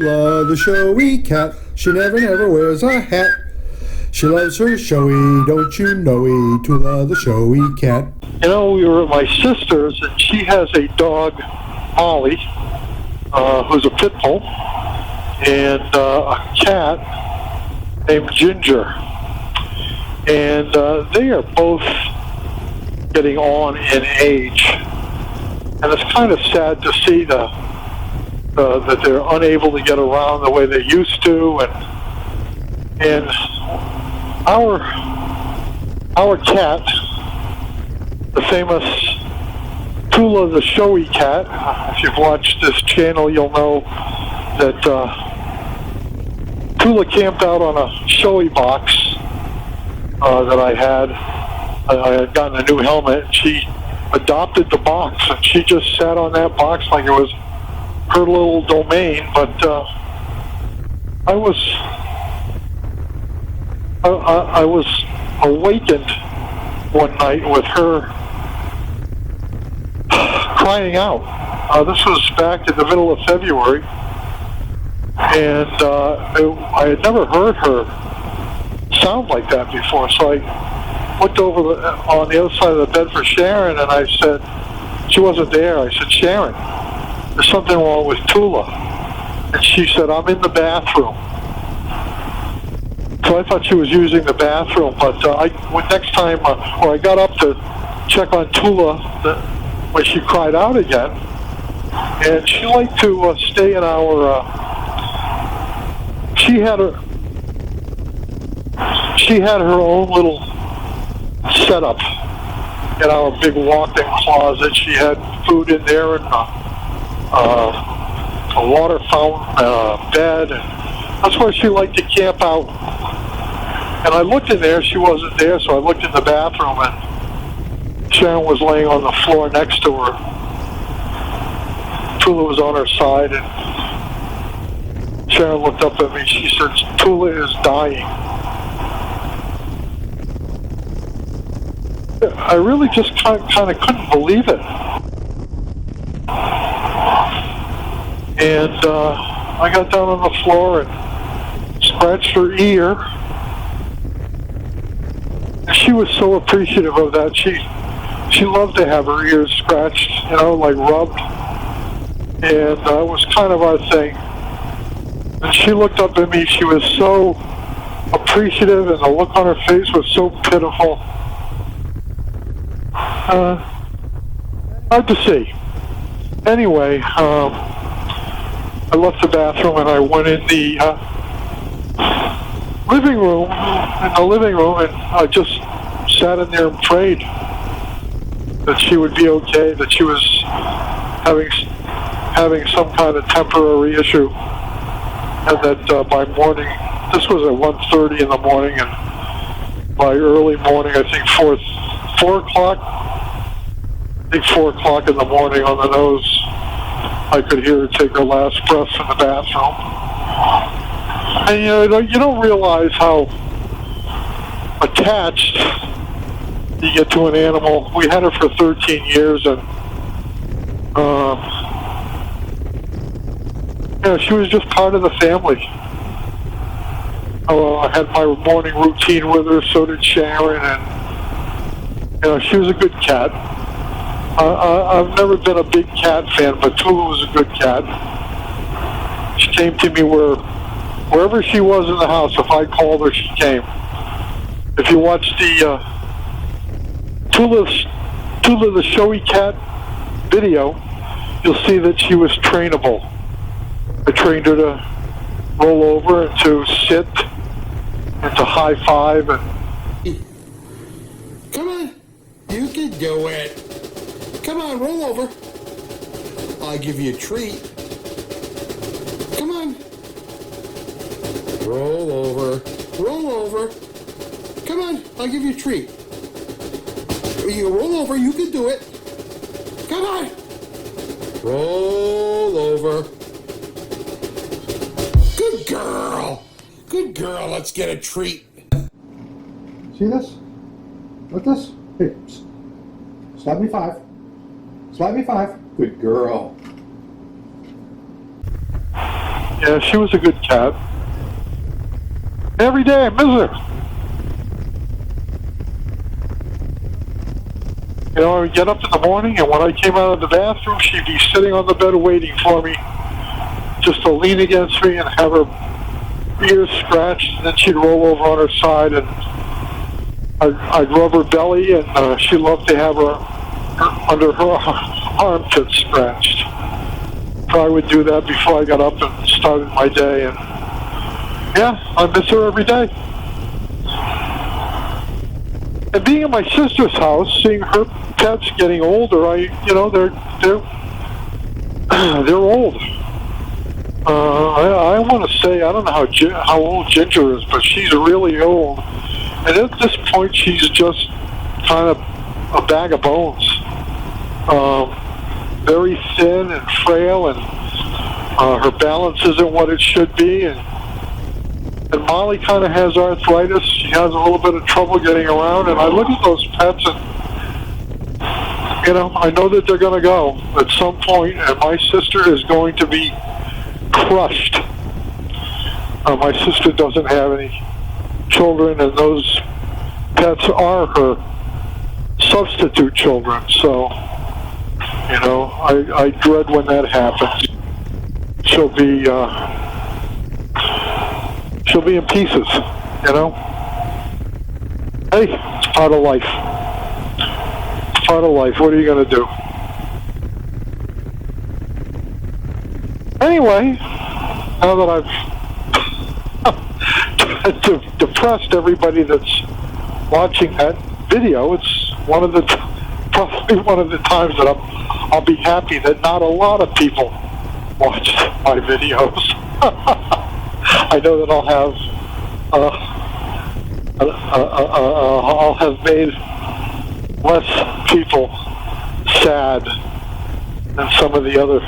Tula the Shoei cat. She never wears a hat. She loves her Shoei, don't you know-y, Tula the Shoei cat. You know, we were at my sister's, and she has a dog, Molly, who's a pit bull, and a cat named Ginger. And they are both getting on in age. And it's kind of sad to see that they're unable to get around the way they used to. And our cat, the famous Tula the Shoei cat, if you've watched this channel, you'll know that Tula camped out on a Shoei box that I had. I had gotten a new helmet, and she adopted the box, and she just sat on that box like it was her little domain. But I was awakened one night with her crying out. This was back in the middle of February, and I had never heard her sound like that before. So I looked over on the other side of the bed for Sharon, and I said, she wasn't there. I said, Sharon, there's something wrong with Tula. And she said, I'm in the bathroom. So I thought she was using the bathroom, but I got up to check on Tula when she cried out again, and she liked to stay in our. She had her own little setup in our big walk-in closet. She had food in there, and a water fountain, bed, and that's where she liked to camp out. And I looked in there, she wasn't there, so I looked in the bathroom, and Sharon was laying on the floor next to her. Tula was on her side, and Sharon looked up at me. She said, Tula is dying. I really just kind of couldn't believe it. And I got down on the floor and scratched her ear. She was so appreciative of that. She loved to have her ears scratched, like rubbed. And it was kind of our thing. And she looked up at me. She was so appreciative, and the look on her face was so pitiful. Hard to see. Anyway, I left the bathroom and I went in the living room, and I just sat in there and prayed that she would be okay, that she was having some kind of temporary issue, and that by morning, this was at 1:30 in the morning, and by early morning, I think 4 o'clock, in the morning on the nose, I could hear her take her last breath in the bathroom. And you don't realize how attached you get to an animal. We had her for 13 years, and she was just part of the family. I had my morning routine with her, so did Sharon, and she was a good cat. I've never been a big cat fan, but Tula was a good cat. She came to me wherever she was in the house. If I called her, she came. If you watch the Tula the Shoei cat video, you'll see that she was trainable. I trained her to roll over and to sit and to high five. And come on, you can do it. Come on, roll over. I'll give you a treat. Come on. Roll over. Roll over. Come on, I'll give you a treat. You roll over, you can do it. Come on. Roll over. Good girl. Good girl, let's get a treat. See this? Look this? Hey, slap me 5. Slap me 5. Good girl. Yeah, she was a good cat. Every day I miss her. You know, I would get up in the morning, and when I came out of the bathroom, she'd be sitting on the bed waiting for me, just to lean against me and have her ears scratched, and then she'd roll over on her side, and I'd rub her belly, and she loved to have her under her armpits scratched. So I would do that before I got up and started my day, and yeah, I miss her every day. And being at my sister's house, seeing her pets getting older, they're old. I want to say, I don't know how old Ginger is, but she's really old. And at this point, she's just kind of a bag of bones. Very thin and frail, and her balance isn't what it should be. And Molly kind of has arthritis. She has a little bit of trouble getting around. And I look at those pets, and I know that they're going to go at some point, and my sister is going to be crushed. My sister doesn't have any children, and those pets are her substitute children. So, I dread when that happens. She'll be in pieces. Hey, it's part of life. It's part of life. What are you going to do? Anyway, now that I've depressed everybody that's watching that video, it's probably one of the times that I'll be happy that not a lot of people watched my videos. I know that I'll have made less people sad than some of the other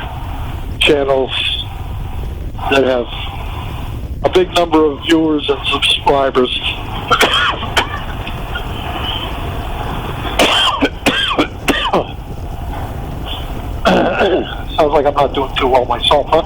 channels that have a big number of viewers and subscribers. Sounds like I'm not doing too well myself, huh?